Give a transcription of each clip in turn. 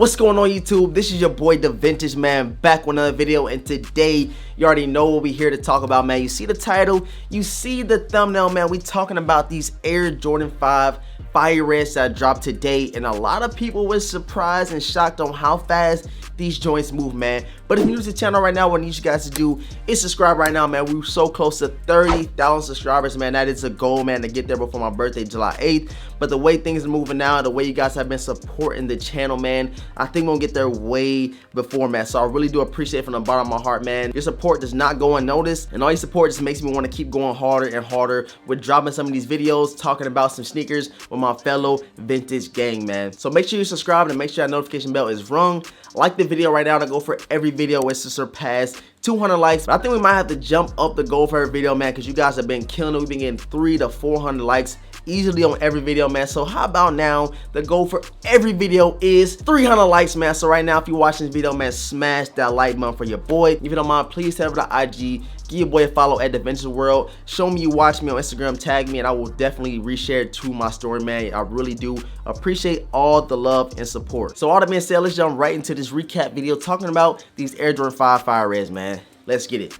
What's going on YouTube? This is your boy DeVintage, man, back with another video, and today you already know what we're here to talk about, man. You see the title, you see the thumbnail, man. We talking about these Air Jordan 5 Fire Reds that dropped today, and a lot of people were surprised and shocked on how fast these joints move, man. But if you're new to the channel right now, what I need you guys to do is subscribe right now, man. We're so close to 30,000 subscribers, man. That is a goal, man, to get there before my birthday, July 8th. But the way things are moving now, the way you guys have been supporting the channel, man, I think we'll get there way before, man. So I really do appreciate it from the bottom of my heart, man. Your support does not go unnoticed, and all your support just makes me want to keep going harder and harder with dropping some of these videos, talking about some sneakers with my fellow vintage gang, man. So make sure you subscribe and make sure that notification bell is rung. Like the video right now to go for every video is to surpass 200 likes. But I think we might have to jump up the goal for every video, man, because you guys have been killing it. We've been getting 300 to 400 likes easily on every video, man. So how about now the goal for every video is 300 likes, man. So right now, if you're watching this video, man, smash that like button for your boy. If you don't mind, please head over to IG, give your boy a follow at DeVintage World. Show me you watch me on Instagram, tag me, and I will definitely reshare it to my story, man. I really do appreciate all the love and support. So all that being said, let's jump right into this recap video talking about these Air Jordan 5 Fire Reds, man. Let's get it.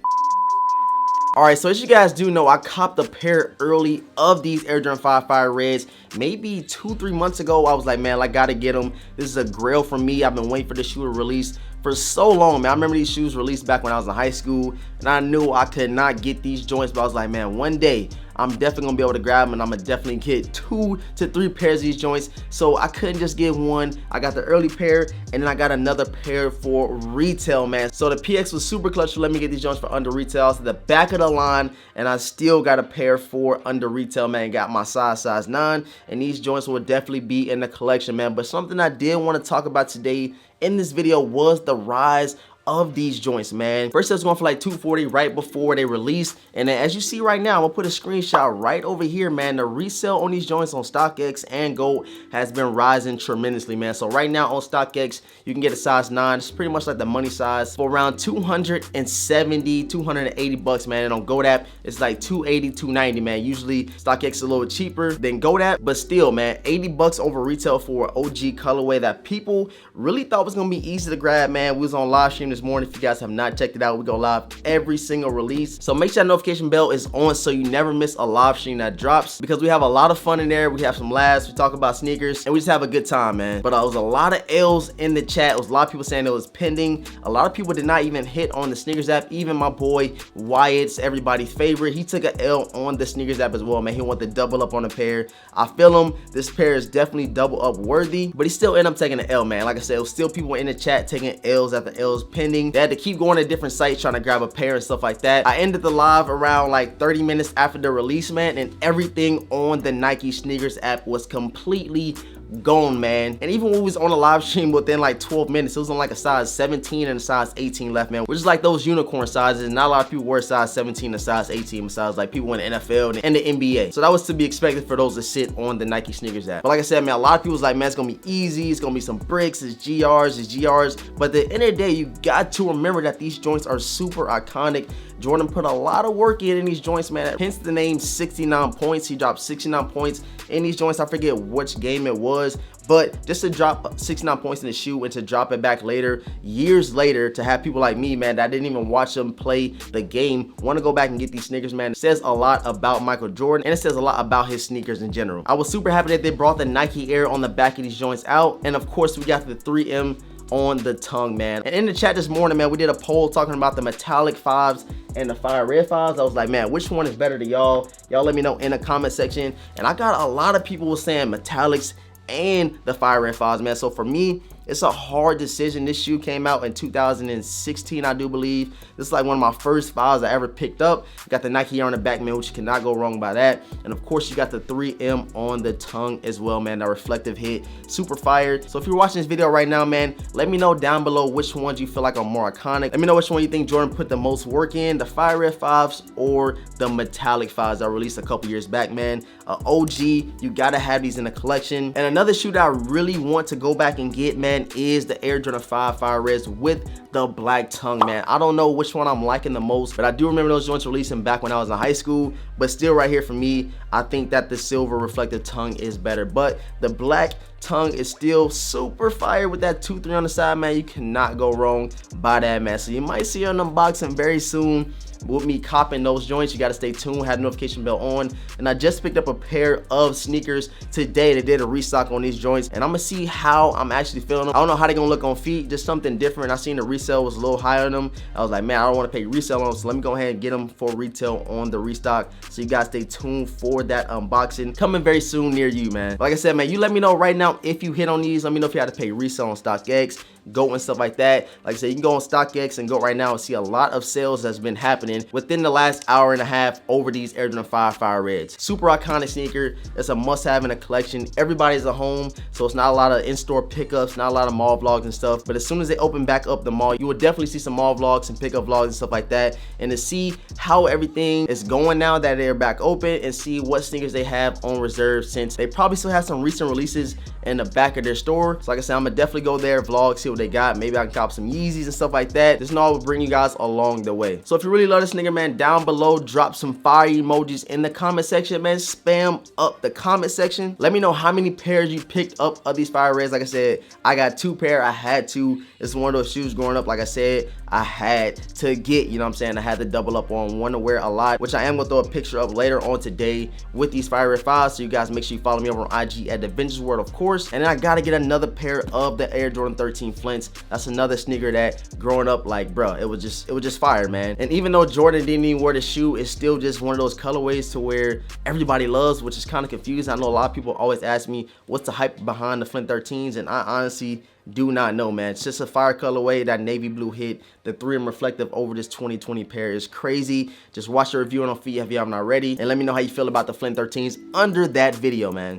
Alright, so as you guys do know, I copped a pair early of these Air Jordan 5 Fire Reds. Maybe 2-3 months ago, I was like, man, I gotta get them. This is a grail for me. I've been waiting for this shoe to release for so long, man. I remember these shoes released back when I was in high school, and I knew I could not get these joints, but I was like, man, one day I'm definitely gonna be able to grab them, and I'm gonna definitely get 2 to 3 pairs of these joints. So I couldn't just get one. I got the early pair, and then I got another pair for retail, man. So the PX was super clutch to let me get these joints for under retail. So the back of the line, and I still got a pair for under retail, man. Got my size 9, and these joints will definitely be in the collection, man. But something I did want to talk about today in this video was the rise of these joints, man. First it was going for like $240 right before they released, and then as you see right now, I'm gonna put a screenshot right over here, man. The resale on these joints on StockX and Gold has been rising tremendously, man. So right now on StockX, you can get a size 9. It's pretty much like the money size for around 270, 280 bucks, man. And on GoDaddy, it's like 280, 290, man. Usually StockX is a little cheaper than GoDaddy, but still, man, 80 bucks over retail for an OG colorway that people really thought was gonna be easy to grab, man. We was on live stream this morning. If you guys have not checked it out, we go live every single release. So make sure that notification bell is on so you never miss a live stream that drops, because we have a lot of fun in there. We have some laughs, we talk about sneakers, and we just have a good time, man. But it was a lot of L's in the chat. It was a lot of people saying it was pending. A lot of people did not even hit on the sneakers app. Even my boy Wyatt's, everybody's favorite, he took an L on the sneakers app as well, man. He wanted to double up on a pair. I feel him. This pair is definitely double up worthy, but he still ended up taking an L, man. Like I said, it was still people in the chat taking L's after L's pending. They had to keep going to different sites trying to grab a pair and stuff like that. I ended the live around like 30 minutes after the release, man, and everything on the Nike sneakers app was completely gone, man. And even when we was on a live stream within like 12 minutes, it was on like a size 17 and a size 18 left, man, which is like those unicorn sizes. Not a lot of people wear size 17 and size 18 besides like people in the NFL and the NBA. So that was to be expected for those to sit on the Nike sneakers app. But like I said, man, a lot of people was like, man, it's gonna be easy, it's gonna be some bricks, it's GRs. But at the end of the day, you got to remember that these joints are super iconic. Jordan put a lot of work in these joints, man. Hence the name 69 points. He dropped 69 points in these joints. I forget which game it was, but just to drop 69 points in the shoe and to drop it back later, years later, to have people like me, man, that didn't even watch them play the game, want to go back and get these sneakers, man. It says a lot about Michael Jordan, and it says a lot about his sneakers in general. I was super happy that they brought the Nike Air on the back of these joints out, and of course we got the 3M on the tongue, man. And in the chat this morning, man, we did a poll talking about the metallic 5s and the Fire Red 5s. I was like, man, which one is better to y'all? Y'all let me know in the comment section. And I got a lot of people saying metallics and the Fire Red 5s, man. So for me, it's a hard decision. This shoe came out in 2016, I do believe. This is like one of my first files I ever picked up. You got the Nike Air on the back, man, which you cannot go wrong by that. And of course, you got the 3M on the tongue as well, man. That reflective hit, super fired. So if you're watching this video right now, man, let me know down below which ones you feel like are more iconic. Let me know which one you think Jordan put the most work in, the Fire Red 5s or the metallic 5s that released a couple years back, man. OG, you gotta have these in the collection. And another shoe that I really want to go back and get, man, is the Air Jordan 5 Fire Reds with the black tongue, man. I don't know which one I'm liking the most, but I do remember those joints releasing back when I was in high school. But still, right here for me, I think that the silver reflective tongue is better. But the black tongue is still super fire with that 2-3 on the side, man. You cannot go wrong by that, man. So you might see an unboxing very soon with me copping those joints. You got to stay tuned, have the notification bell on. And I just picked up a pair of sneakers today. They did a restock on these joints, and I'm gonna see how I'm actually feeling them. I don't know how they're gonna look on feet, just something different. I seen the resale was a little higher on them. I was like, man, I don't want to pay resale on them, so let me go ahead and get them for retail on the restock. So you guys stay tuned for that unboxing coming very soon near you, man. Like I said, man, you let me know right now if you hit on these. Let me know if you had to pay resale on StockX, Go, and stuff like that. Like I said, you can go on StockX and Go right now and see a lot of sales that's been happening within the last hour and a half over these Air Jordan 5 Fire Reds. Super iconic sneaker. It's a must-have in a collection. Everybody's at home, so it's not a lot of in-store pickups, not a lot of mall vlogs and stuff. But as soon as they open back up the mall, you will definitely see some mall vlogs and pickup vlogs and stuff like that. And to see how everything is going now that they're back open, and see what sneakers they have on reserve, since they probably still have some recent releases in the back of their store. So like I said, I'm gonna definitely go there, vlog, see what they got. Maybe I can cop some Yeezys and stuff like that. This and all will bring you guys along the way. So if you really love this nigga, man, down below, drop some fire emojis in the comment section, man. Spam up the comment section. Let me know how many pairs you picked up of these Fire Reds. Like I said, I got 2 pair. I had to. It's one of those shoes growing up, like I said, I had to get, you know what I'm saying? I had to double up on one to wear a lot, which I am gonna throw a picture of later on today with these Fire Red 5s. So you guys make sure you follow me over on IG at DeVintage World, of course. And then I gotta get another pair of the Air Jordan 13 Flints. That's another sneaker that growing up, like, bro, it was just fire, man. And even though Jordan didn't even wear the shoe, it's still just one of those colorways to where everybody loves, which is kind of confusing. I know a lot of people always ask me what's the hype behind the Flint 13s, and I honestly do not know, man. It's just a fire colorway. That navy blue hit, the 3M reflective over this 2020 pair is crazy. Just watch the review on feet if you haven't already, and let me know how you feel about the Flint 13s under that video, man.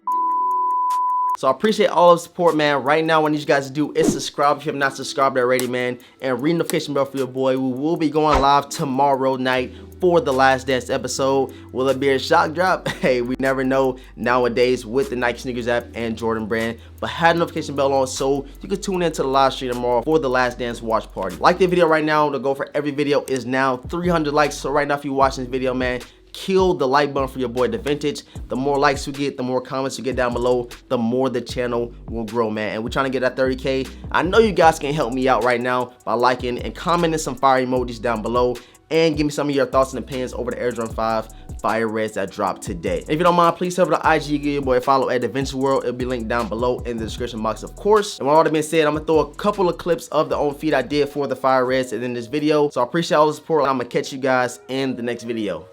So I appreciate all of the support, man. Right now, what I need you guys to do is subscribe if you have not subscribed already, man. And ring the notification bell for your boy. We will be going live tomorrow night for the Last Dance episode. Will it be a shock drop? Hey, we never know nowadays with the Nike SNKRS app and Jordan brand. But have the notification bell on so you can tune into the live stream tomorrow for the Last Dance watch party. Like the video right now. The goal for every video is now 300 likes. So right now, if you're watching this video, man, kill the like button for your boy DeVintage. The more likes you get, the more comments you get down below, the more the channel will grow, man. And we're trying to get that 30K. I know you guys can help me out right now by liking and commenting some fire emojis down below, and give me some of your thoughts and opinions over the Air Jordan 5 Fire Reds that dropped today. If you don't mind, please head over to IG, give your boy a follow at DeVintage World. It'll be linked down below in the description box, of course. And with all that being said, I'm gonna throw a couple of clips of the on feed I did for the Fire Reds in this video. So I appreciate all the support. I'm gonna catch you guys in the next video.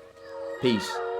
Peace.